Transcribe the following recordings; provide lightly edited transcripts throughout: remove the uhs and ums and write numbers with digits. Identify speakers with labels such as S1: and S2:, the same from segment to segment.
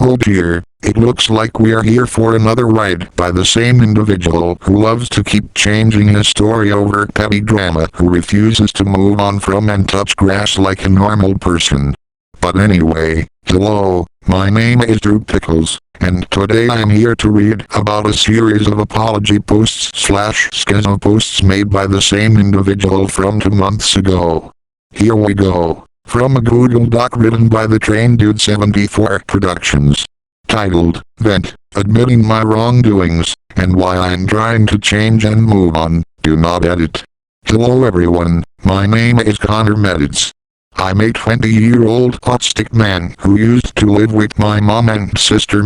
S1: Oh dear, it looks like we're here for another ride by the same individual who loves to keep changing his story over petty drama, who refuses to move on from and touch grass like a normal person. But anyway, hello, my name is Pickles, and today I'm here to read about a series of apology posts / schizo posts made by the same individual from 2 months ago. Here we go. From a Google Doc written by the Train Dude 74 Productions. Titled, Vent, Admitting My Wrongdoings, and Why I'm Trying to Change and Move On, Do Not Edit. Hello everyone, my name is Connor Meditz. I'm a 20-year-old autistic man who used to live with my mom and sister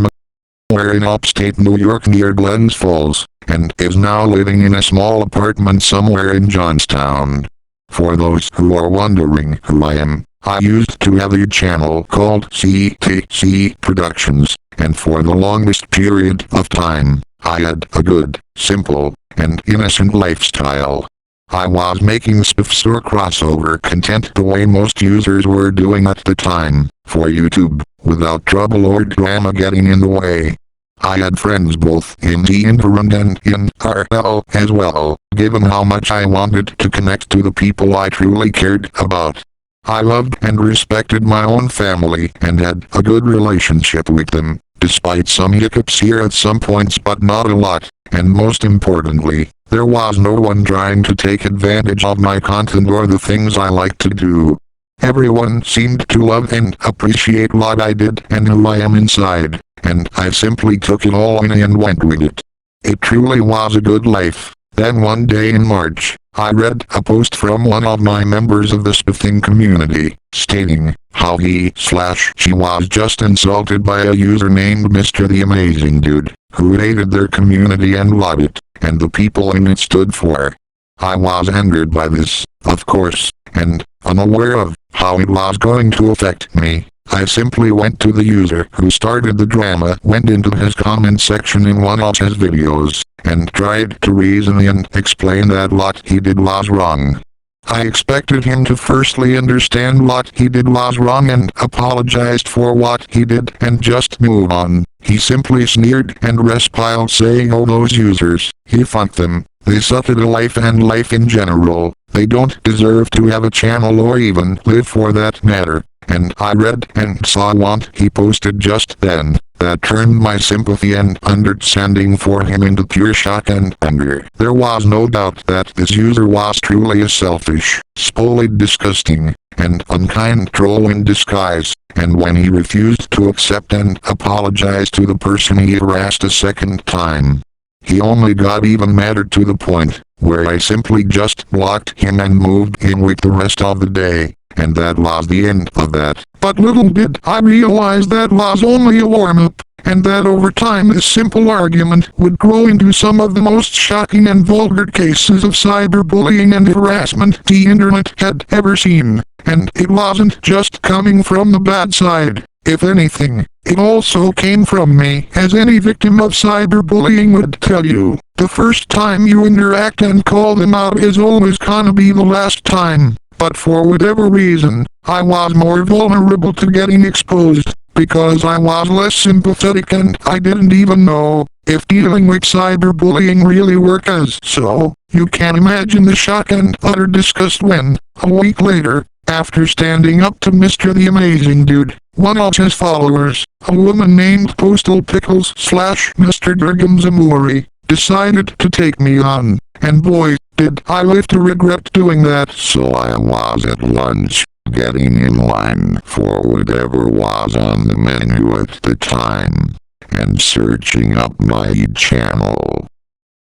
S1: in upstate New York near Glens Falls, and is now living in a small apartment somewhere in Johnstown. For those who are wondering who I am, I used to have a channel called CTC Productions, and for the longest period of time, I had a good, simple, and innocent lifestyle. I was making spiffs or crossover content the way most users were doing at the time, for YouTube, without trouble or drama getting in the way. I had friends both in DeviantArt and in ARCHIVAL as well, given how much I wanted to connect to the people I truly cared about. I loved and respected my own family and had a good relationship with them, despite some hiccups here at some points but not a lot, and most importantly, there was no one trying to take advantage of my content or the things I like to do. Everyone seemed to love and appreciate what I did and who I am inside, and I simply took it all in and went with it. It truly was a good life. Then one day in March, I read a post from one of my members of the spiffing community, stating how he/she was just insulted by a user named Mr. the Amazing Dude, who hated their community and what it, and the people in it stood for. I was angered by this, of course, and, unaware of how it was going to affect me, I simply went to the user who started the drama, went into his comment section in one of his videos, and tried to reason and explain that what he did was wrong. I expected him to firstly understand what he did was wrong and apologized for what he did and just move on. He simply sneered and respiled saying, "Oh, those users, he fucked them. They suck at life and life in general. They don't deserve to have a channel or even live for that matter." And I read and saw what he posted just then. That turned my sympathy and understanding for him into pure shock and anger. There was no doubt that this user was truly a selfish, spoiled, disgusting, and unkind troll in disguise, and when he refused to accept and apologize to the person he harassed a second time, he only got even madder to the point where I simply just blocked him and moved in with the rest of the day. And that was the end of that. But little did I realize that was only a warm-up, and that over time this simple argument would grow into some of the most shocking and vulgar cases of cyberbullying and harassment the internet had ever seen. And it wasn't just coming from the bad side. If anything, it also came from me, as any victim of cyberbullying would tell you. The first time you interact and call them out is always gonna be the last time. But for whatever reason, I was more vulnerable to getting exposed, because I was less sympathetic and I didn't even know if dealing with cyberbullying really worked as so. You can imagine the shock and utter disgust when, a week later, after standing up to Mr. the Amazing Dude, one of his followers, a woman named Postal Pickles / Mr. Zamuri, decided to take me on, and boy, did I live to regret doing that. So I was at lunch, getting in line for whatever was on the menu at the time, and searching up my channel,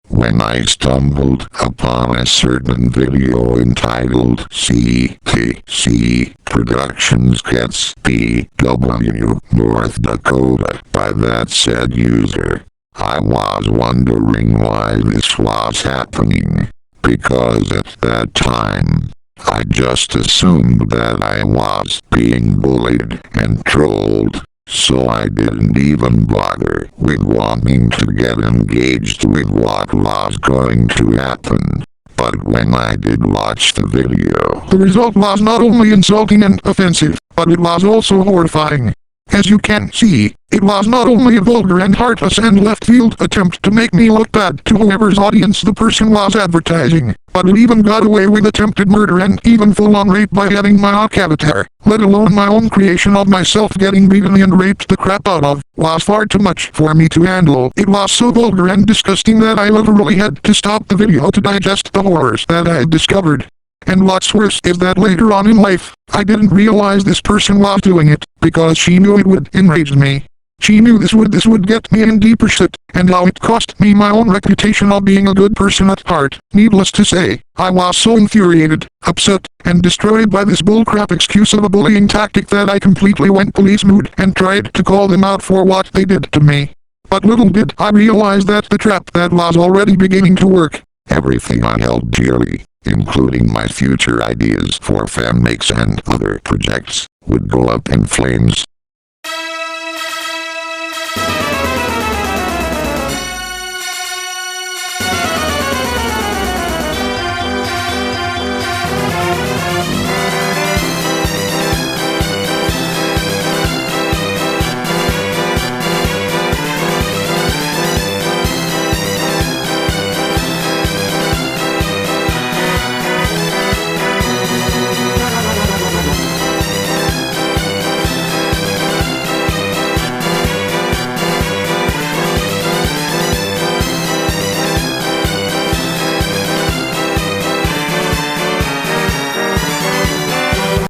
S1: when I stumbled upon a certain video entitled CTC Productions Gets BW North Dakota by that said user. I was wondering why this was happening, because at that time, I just assumed that I was being bullied and trolled, so I didn't even bother with wanting to get engaged with what was going to happen. But when I did watch the video, the result was not only insulting and offensive, but it was also horrifying. As you can see, it was not only a vulgar and heartless and left-field attempt to make me look bad to whoever's audience the person was advertising, but it even got away with attempted murder and even full-on rape by having my ARC avatar, let alone my own creation of myself getting beaten and raped the crap out of, was far too much for me to handle. It was so vulgar and disgusting that I literally had to stop the video to digest the horrors that I had discovered. And what's worse is that later on in life, I didn't realize this person was doing it, because she knew it would enrage me. She knew this would get me in deeper shit, and how it cost me my own reputation of being a good person at heart. Needless to say, I was so infuriated, upset, and destroyed by this bullcrap excuse of a bullying tactic that I completely went police mood and tried to call them out for what they did to me. But little did I realize that the trap that was already beginning to work.
S2: Everything I held dearly, including my future ideas for fanmakes and other projects, would go up in flames.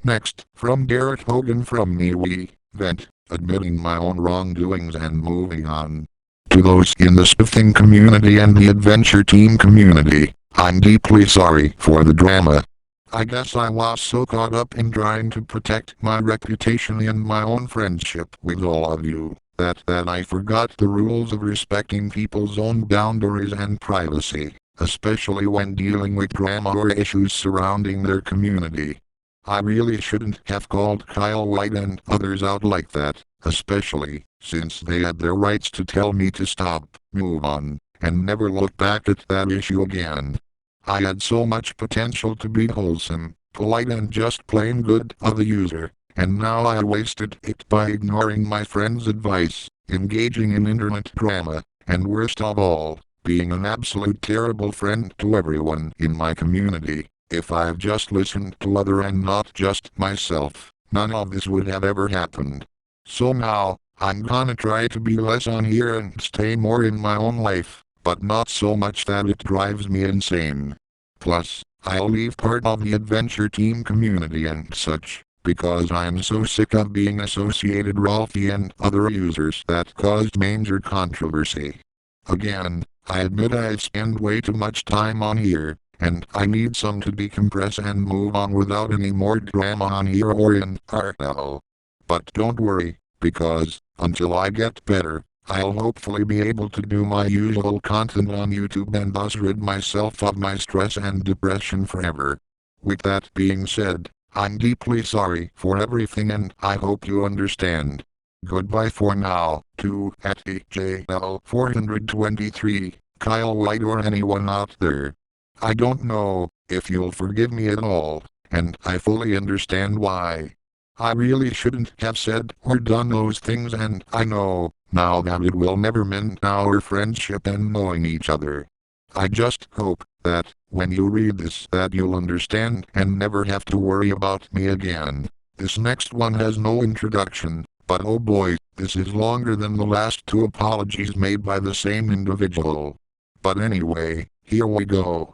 S1: Next, from Garrett Hogan from MeWe, vent, admitting my own wrongdoings and moving on. To those in the spiffing community and the adventure team community, I'm deeply sorry for the drama. I guess I was so caught up in trying to protect my reputation and my own friendship with all of you, that I forgot the rules of respecting people's own boundaries and privacy, especially when dealing with drama or issues surrounding their community. I really shouldn't have called Kyle White and others out like that, especially since they had their rights to tell me to stop, move on, and never look back at that issue again. I had so much potential to be wholesome, polite and just plain good of the user, and now I wasted it by ignoring my friend's advice, engaging in internet drama, and worst of all, being an absolute terrible friend to everyone in my community. If I've just listened to other and not just myself, none of this would have ever happened. So now, I'm gonna try to be less on here and stay more in my own life, but not so much that it drives me insane. Plus, I'll leave part of the adventure team community and such, because I'm so sick of being associated Ralphie and other users that caused major controversy. Again, I admit I spend way too much time on here, and I need some to decompress and move on without any more drama on here or in ARCHIVAL. But don't worry, because, until I get better, I'll hopefully be able to do my usual content on YouTube and thus rid myself of my stress and depression forever. With that being said, I'm deeply sorry for everything and I hope you understand. Goodbye for now, to @JL423, Kyle White or anyone out there. I don't know if you'll forgive me at all, and I fully understand why. I really shouldn't have said or done those things, and I know now that it will never mend our friendship and knowing each other. I just hope that when you read this that you'll understand and never have to worry about me again. This next one has no introduction, but oh boy, this is longer than the last two apologies made by the same individual. But anyway, here we go.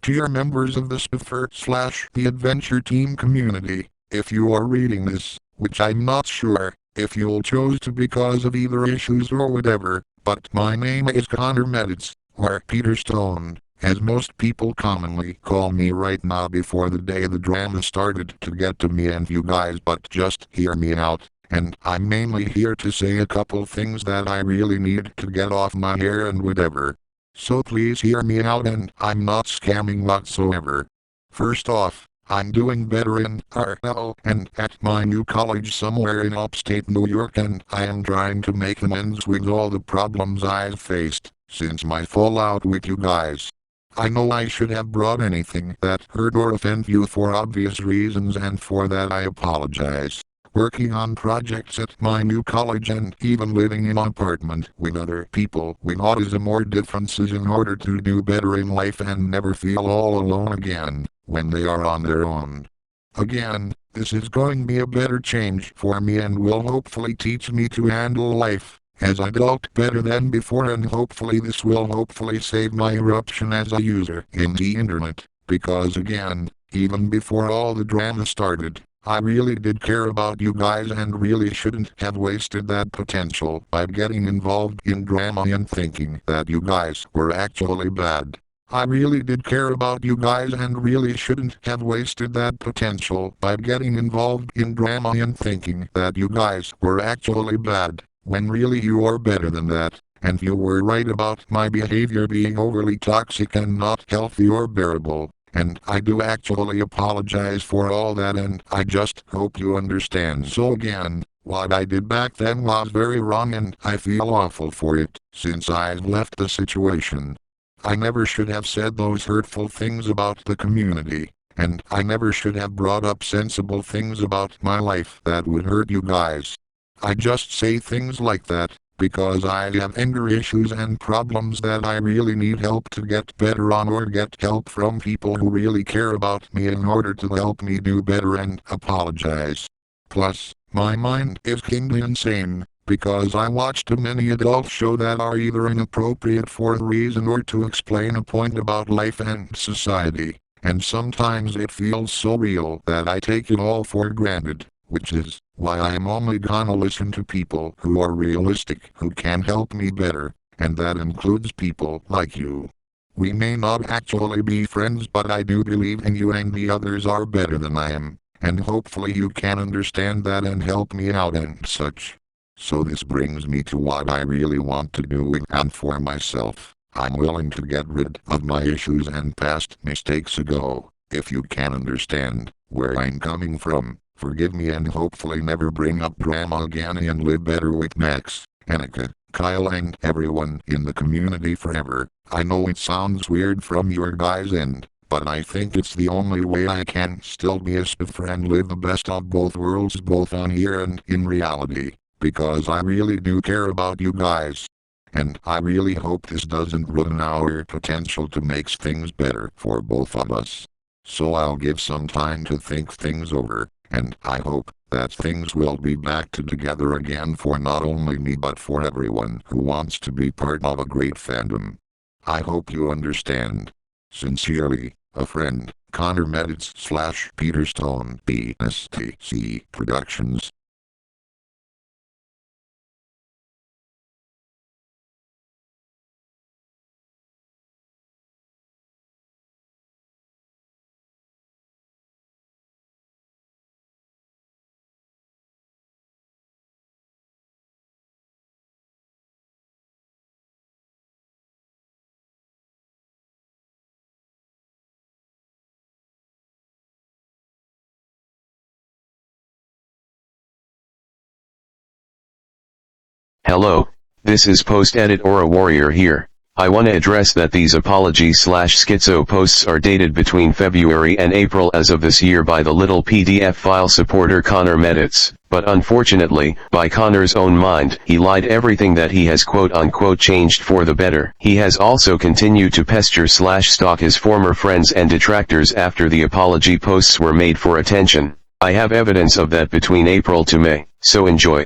S1: Dear members of the Spiffer/the Adventure Team community, if you are reading this, which I'm not sure if you'll choose to because of either issues or whatever, but my name is Connor Meditz, or Peter Stone, as most people commonly call me right now before the day the drama started to get to me and you guys, but just hear me out, and I'm mainly here to say a couple things that I really need to get off my hair and whatever. So please hear me out, and I'm not scamming whatsoever. First off, I'm doing better in ARCHIVAL and at my new college somewhere in upstate New York, and I am trying to make amends with all the problems I've faced since my fallout with you guys. I know I should have brought anything that hurt or offend you for obvious reasons, and for that I apologize. working on projects at my new college, and even living in an apartment with other people with autism or differences in order to do better in life and never feel all alone again when they are on their own. Again, this is going to be a better change for me and will hopefully teach me to handle life as an adult better than before, and hopefully this will save my eruption as a user in the internet, because again, even before all the drama started, I really did care about you guys and really shouldn't have wasted that potential by getting involved in drama and thinking that you guys were actually bad. I really did care about you guys and really shouldn't have wasted that potential by getting involved in drama and thinking that you guys were actually bad, when really you are better than that, and you were right about my behavior being overly toxic and not healthy or bearable. And I do actually apologize for all that, and I just hope you understand. So again, what I did back then was very wrong and I feel awful for it, since I've left the situation. I never should have said those hurtful things about the community, and I never should have brought up sensible things about my life that would hurt you guys. I just say things like that because I have anger issues and problems that I really need help to get better on, or get help from people who really care about me in order to help me do better, and apologize. Plus, my mind is kinda insane, because I watched too many adult shows that are either inappropriate for a reason or to explain a point about life and society, and sometimes it feels so real that I take it all for granted, which is why I'm only gonna listen to people who are realistic, who can help me better, and that includes people like you. We may not actually be friends, but I do believe in you and the others are better than I am, and hopefully you can understand that and help me out and such. So this brings me to what I really want to do, and for myself, I'm willing to get rid of my issues and past mistakes ago. If you can understand where I'm coming from, forgive me and hopefully never bring up drama again, and live better with Max, Annika, Kyle and everyone in the community forever. I know it sounds weird from your guys' end, but I think it's the only way I can still be a spiffer and live the best of both worlds, both on here and in reality, because I really do care about you guys. And I really hope this doesn't ruin our potential to make things better for both of us. So I'll give some time to think things over, and I hope that things will be back together again for not only me but for everyone who wants to be part of a great fandom. I hope you understand. Sincerely, a friend, Connor Meditz / Peter Stone, PSTC Productions.
S3: Hello, this is Post-Edit Aura Warrior here. I wanna address that these apology/schizo posts are dated between February and April as of this year by the little PDF file supporter Connor Meditz, but unfortunately, by Connor's own mind, he lied everything that he has quote-unquote changed for the better. He has also continued to pester/stalk his former friends and detractors after the apology posts were made for attention. I have evidence of that between April to May, so enjoy.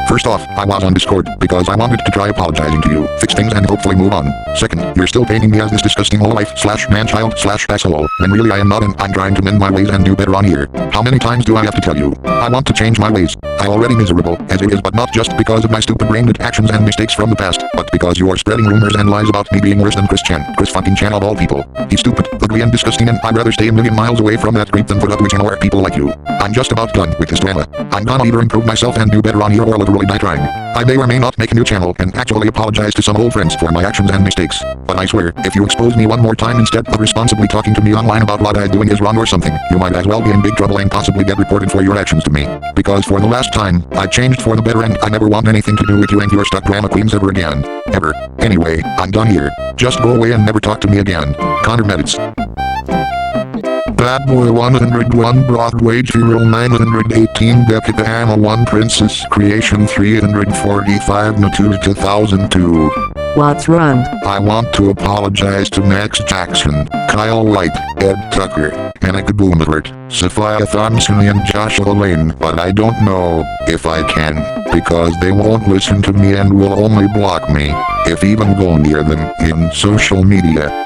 S1: First off, I was on Discord because I wanted to try apologizing to you, fix things and hopefully move on. Second, you're still painting me as this disgusting lowlife/manchild/asshole, when really I am not, and I'm trying to mend my ways and do better on here. How many times do I have to tell you? I want to change my ways. I'm already miserable as it is, but not just because of my stupid brain-dead actions and mistakes from the past, but because you are spreading rumors and lies about me being worse than Chris fucking Chan of all people. He's stupid, ugly and disgusting, and I'd rather stay a million miles away from that creep than put up with more people like you. I'm just about done with this drama. I'm gonna either improve myself and do better on here or literally die trying. I may or may not make a new channel and actually apologize to some old friends for my actions and mistakes, but I swear, if you expose me one more time instead of responsibly talking to me online about what I'm doing is wrong or something, you might as well be in big trouble and possibly get reported for your actions to me. Because for the last time, I've changed for the better and I never want anything to do with you and your stuck drama queens ever again. Ever. Anyway, I'm done here. Just go away and never talk to me again. Connor Meditz. Bad Boy 101 Broadway Serial 918 Decadama 1 Princess Creation 345 Natur 2002.
S4: What's wrong?
S1: I want to apologize to Max Jackson, Kyle White, Ed Tucker, Annika Boomert, Sophia Thompson and Joshua Lane, but I don't know if I can, because they won't listen to me and will only block me, if even go near them, in social media.